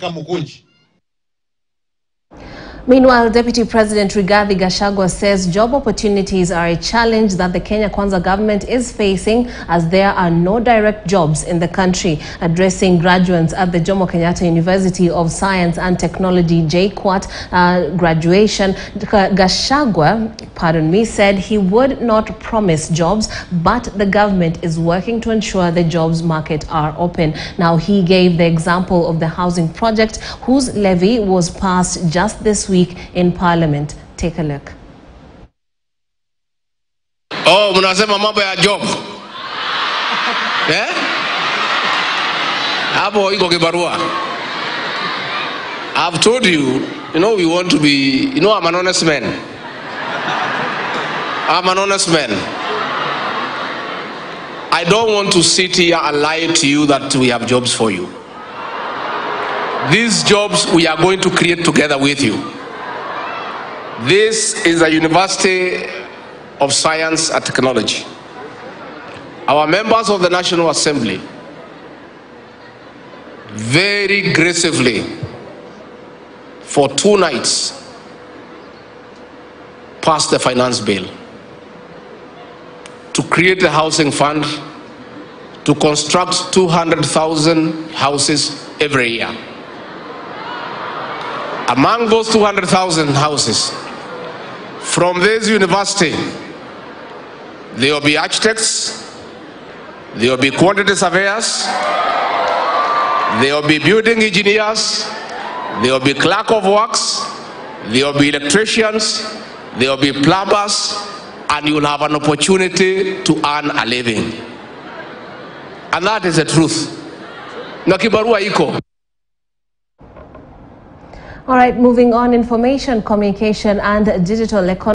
katika Mukunji. Meanwhile, Deputy President Gachagua says job opportunities are a challenge that the Kenya Kwanza government is facing as there are no direct jobs in the country. Addressing graduates at the Jomo Kenyatta University of Science and Technology JKUAT graduation, Gachagua, said he would not promise jobs, but the government is working to ensure the jobs market are open. Now, he gave the example of the housing project whose levy was passed just this week in Parliament. Take a look. Oh, mnasema mambo ya job. Eh? Hapo iko kibarua. I've told you, we want to be, I'm an honest man. I'm an honest man. I don't want to sit here and lie to you that we have jobs for you. These jobs we are going to create together with you. This is a University of Science and Technology. Our members of the National Assembly very aggressively for 2 nights passed the finance bill to create a housing fund to construct 200,000 houses every year. Among those 200,000 houses, from this university, there will be architects, there will be quantity surveyors, there will be building engineers, there will be clerk of works, there will be electricians, there will be plumbers, and you will have an opportunity to earn a living. And that is the truth. Na kibarua iko. All right, moving on, information, communication and digital economy.